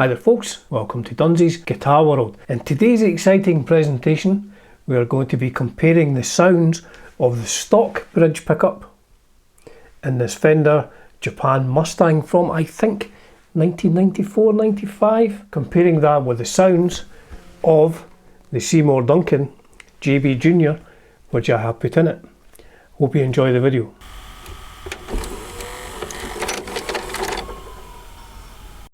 Hi there folks, welcome to Dunsy's Guitar World. In today's exciting presentation we are going to be comparing the sounds of the stock bridge pickup in this Fender Japan Mustang from I think 1994-95, comparing that with the sounds of the Seymour Duncan JB Jr which I have put in it. Hope you enjoy the video.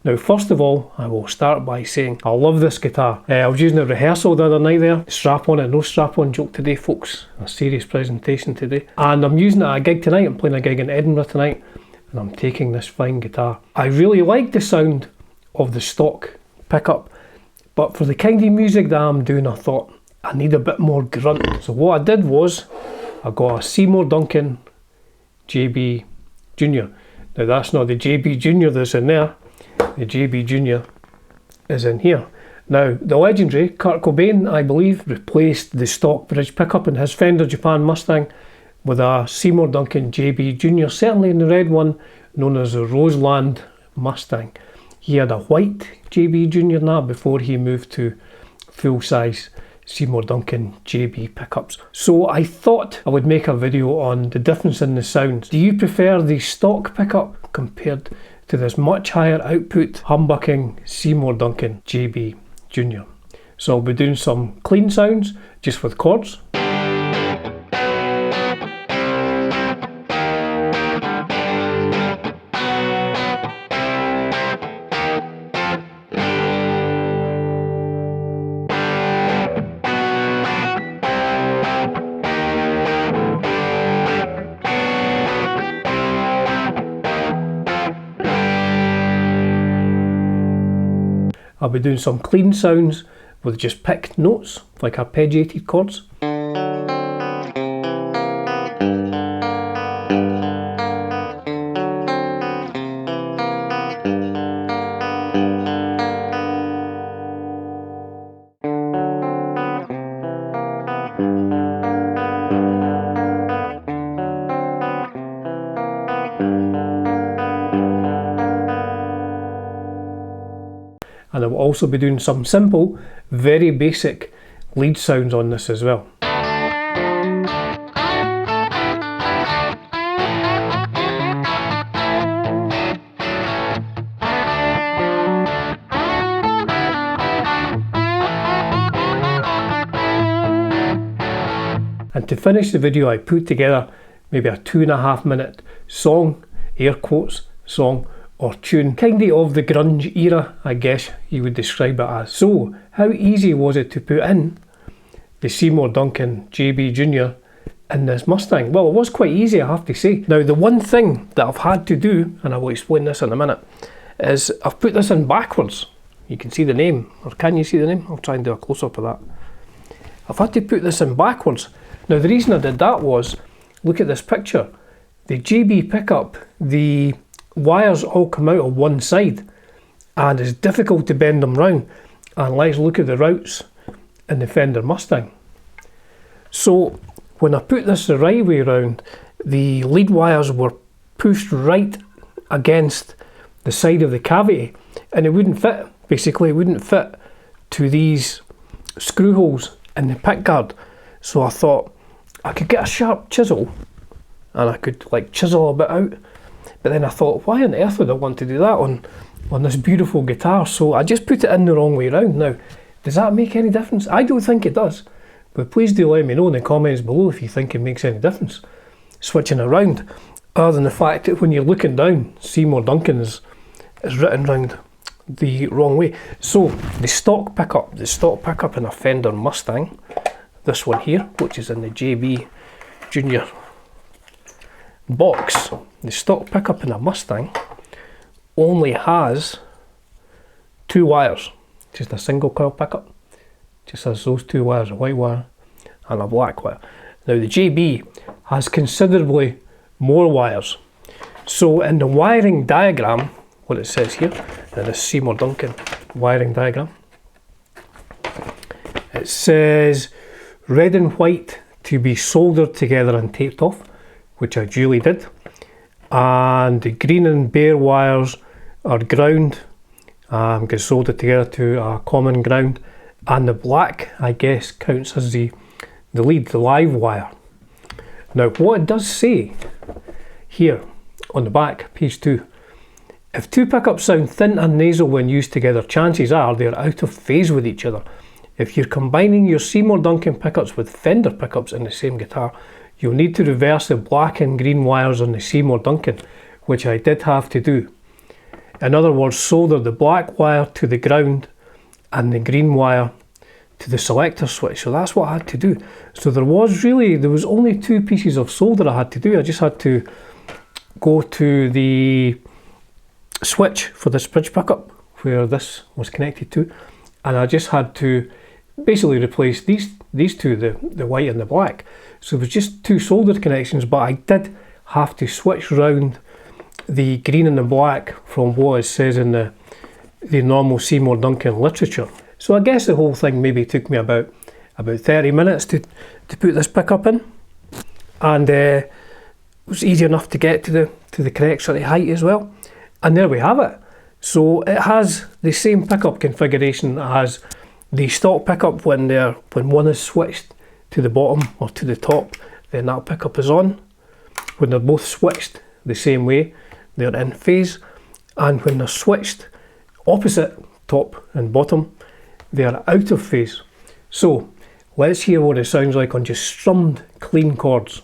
Now first of all, I will start by saying I love this guitar. I was using a rehearsal the other night there. Strap on and no strap on joke today folks. A serious presentation today. And I'm using it at a gig tonight. I'm playing a gig in Edinburgh tonight and I'm taking this fine guitar. I really like the sound of the stock pickup, but for the kind of music that I'm doing I thought I need a bit more grunt. So what I did was I got a Seymour Duncan JB Jr. Now that's not the JB Jr that's in there. The JB Jr is in here. Now the legendary Kurt Cobain, I believe, replaced the stock bridge pickup in his Fender Japan Mustang with a Seymour Duncan JB Jr, certainly in the red one known as the Roseland Mustang. He had a white JB Jr in that before he moved to full-size Seymour Duncan JB pickups. So I thought I would make a video on the difference in the sounds. Do you prefer the stock pickup compared to this much higher output humbucking Seymour Duncan JB Jr? So I'll be doing some clean sounds just with chords. I'll be doing some clean sounds with just picked notes, like arpeggiated chords. And I will also be doing some simple, very basic lead sounds on this as well. And to finish the video I put together maybe a 2.5 minute song, air quotes, song or tune, kinda of the grunge era, I guess you would describe it as. So, how easy was it to put in the Seymour Duncan JB Jr in this Mustang? Well, it was quite easy, I have to say. Now, the one thing that I've had to do, and I will explain this in a minute, is I've put this in backwards. You can see the name, or can you see the name? I'll try and do a close-up of that. I've had to put this in backwards. Now, the reason I did that was, look at this picture. The JB pickup, the wires all come out on one side and it's difficult to bend them round, and let's look at the routes in the Fender Mustang. So when I put this the right way around, the lead wires were pushed right against the side of the cavity and it wouldn't fit. Basically it wouldn't fit to these screw holes in the pick guard. So I thought I could get a sharp chisel and I could like chisel a bit out. But then I thought, why on earth would I want to do that on this beautiful guitar? So I just put it in the wrong way around. Now, does that make any difference? I don't think it does. But please do let me know in the comments below if you think it makes any difference switching around. Other than the fact that when you're looking down, Seymour Duncan is written round the wrong way. So the stock pickup in a Fender Mustang, this one here, which is in the JB Jr box, the stock pickup in a Mustang only has 2 wires, just a single coil pickup, just has those 2 wires, a white wire and a black wire. Now the JB has considerably more wires. So in the wiring diagram, what it says here, in this Seymour Duncan wiring diagram, it says red and white to be soldered together and taped off, which I duly did, and the green and bare wires are ground get soldered together to a common ground, and the black, I guess, counts as the lead, the live wire. Now what it does say here on the back, page 2, if two pickups sound thin and nasal when used together, chances are they're out of phase with each other. If you're combining your Seymour Duncan pickups with Fender pickups in the same guitar, you'll need to reverse the black and green wires on the Seymour Duncan, which I did have to do. In other words, solder the black wire to the ground and the green wire to the selector switch. So that's what I had to do. So there was only 2 pieces of solder I had to do. I just had to go to the switch for this bridge pickup where this was connected to, and I just had to basically replace these two, the white and the black. So it was just 2 soldered connections, but I did have to switch round the green and the black from what it says in the normal Seymour Duncan literature. So I guess the whole thing maybe took me about 30 minutes to put this pickup in, and it was easy enough to get to the correct sort of height as well. And there we have it. So it has the same pickup configuration as the stock pickup. When one is switched to the bottom or to the top, then that pickup is on. When they're both switched the same way, they're in phase, and when they're switched opposite, top and bottom, they are out of phase. So let's hear what it sounds like on just strummed clean chords.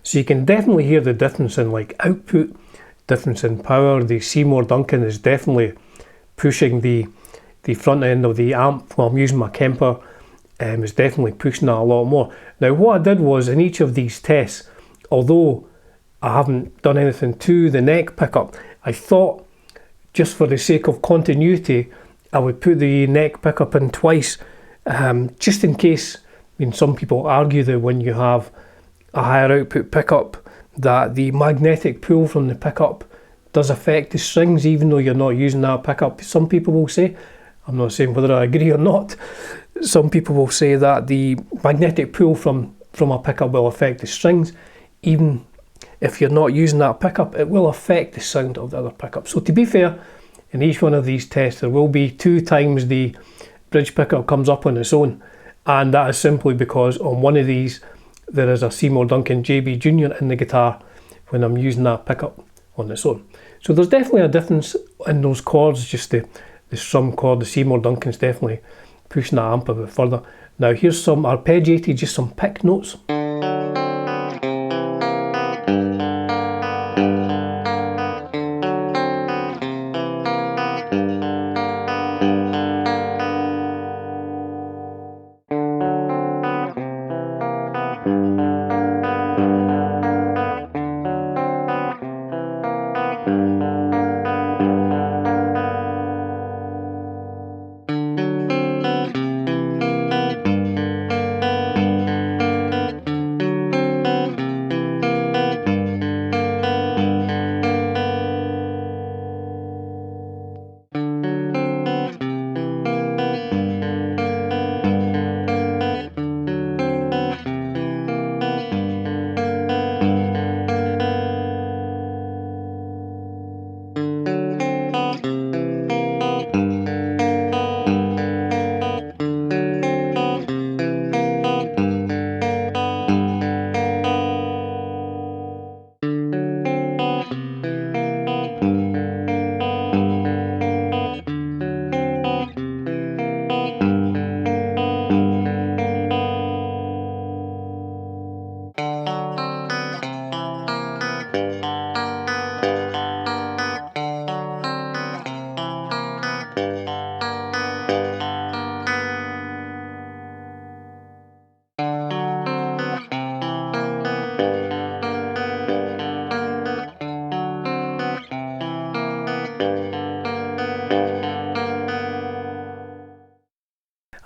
So you can definitely hear the difference in like output, difference in power. The Seymour Duncan is definitely pushing the front end of the amp while I'm using my Kemper, is definitely pushing that a lot more. Now what I did was, in each of these tests, although I haven't done anything to the neck pickup, I thought just for the sake of continuity I would put the neck pickup in twice, just in case. I mean, some people argue that when you have a higher output pickup that the magnetic pull from the pickup does affect the strings even though you're not using that pickup. Some people will say, I'm not saying whether I agree or not, some people will say that the magnetic pull from a pickup will affect the strings. Even if you're not using that pickup, it will affect the sound of the other pickup. So to be fair, in each one of these tests there will be 2 times the bridge pickup comes up on its own, and that is simply because on one of these there is a Seymour Duncan JB Jr in the guitar when I'm using that pickup on its own. So there's definitely a difference in those chords. Just the strum chord, the Seymour Duncan's definitely pushing that amp a bit further. Now here's some arpeggiated, just some pick notes.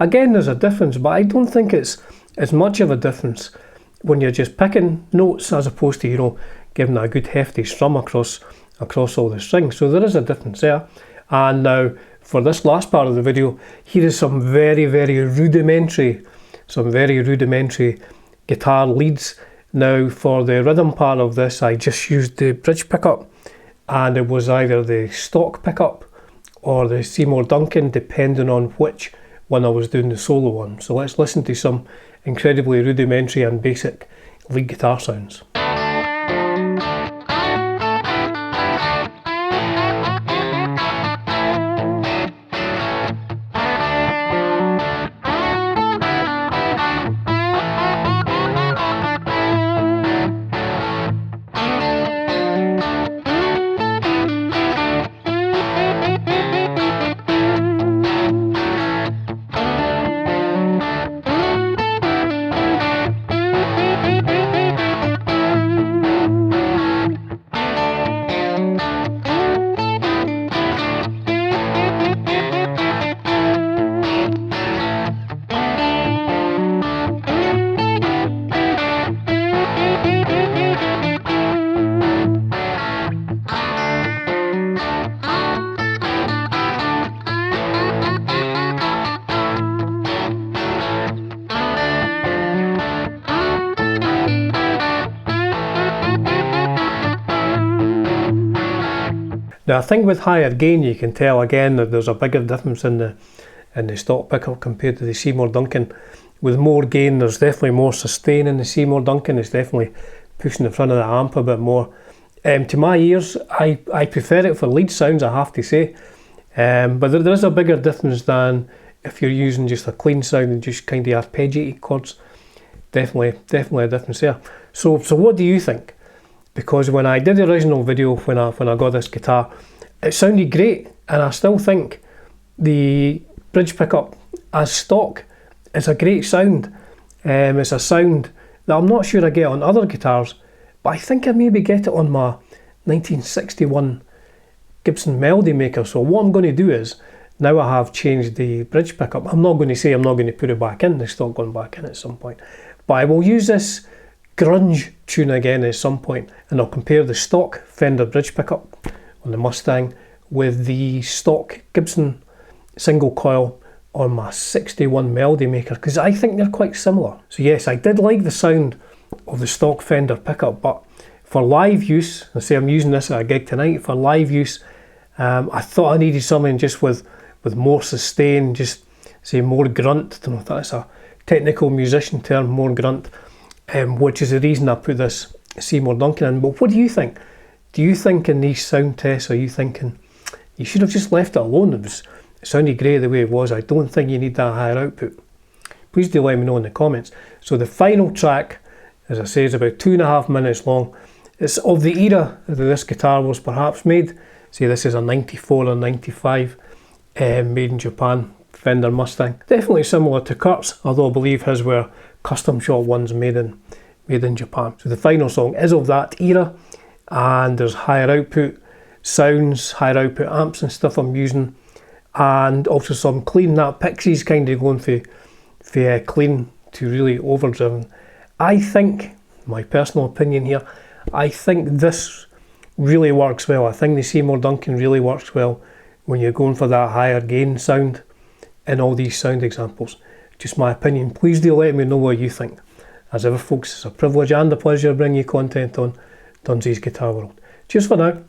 Again, there's a difference, but I don't think it's as much of a difference when you're just picking notes as opposed to, you know, giving a good hefty strum across all the strings. So there is a difference there. And now for this last part of the video, here is some very rudimentary guitar leads. Now for the rhythm part of this, I just used the bridge pickup, and it was either the stock pickup or the Seymour Duncan, depending on which one I was doing the solo on. So let's listen to some incredibly rudimentary and basic lead guitar sounds. Now I think with higher gain you can tell again that there's a bigger difference in the stock pickup compared to the Seymour Duncan. With more gain there's definitely more sustain in the Seymour Duncan. It's definitely pushing the front of the amp a bit more. To my ears, I prefer it for lead sounds, I have to say. But there is a bigger difference than if you're using just a clean sound and just kind of arpeggiated chords. Definitely a difference there. So what do you think? Because when I did the original video, when I got this guitar, it sounded great, and I still think the bridge pickup as stock is a great sound. It's a sound that I'm not sure I get on other guitars, but I think I maybe get it on my 1961 Gibson Melody Maker. So what I'm going to do is, now I have changed the bridge pickup, I'm not going to say I'm not going to put it back in, the stock going back in at some point, but I will use this grunge tune again at some point, and I'll compare the stock Fender bridge pickup on the Mustang with the stock Gibson single coil on my 61 Melody Maker, because I think they're quite similar. So yes, I did like the sound of the stock Fender pickup, but for live use, I say I'm using this at a gig tonight, for live use, I thought I needed something just with more sustain, just say more grunt. I don't know if that's a technical musician term, more grunt. Which is the reason I put this Seymour Duncan in. But what do you think? Do you think in these sound tests, are you thinking you should have just left it alone? It sounded great the way it was. I don't think you need that higher output. Please do let me know in the comments. So the final track, as I say, is about 2.5 minutes long. It's of the era that this guitar was perhaps made. See, this is a 94 or 95 made in Japan Fender Mustang. Definitely similar to Kurt's, although I believe his were custom shot ones made in Japan. So the final song is of that era, and there's higher output sounds, higher output amps and stuff I'm using, and also some clean. That Pixies kind of going for clean to really overdriven. I think, my personal opinion here, I think this really works well. I think the Seymour Duncan really works well when you're going for that higher gain sound in all these sound examples. Just my opinion. Please do let me know what you think. As ever folks, it's a privilege and a pleasure to bring you content on Dunsy's Guitar World. Cheers for now.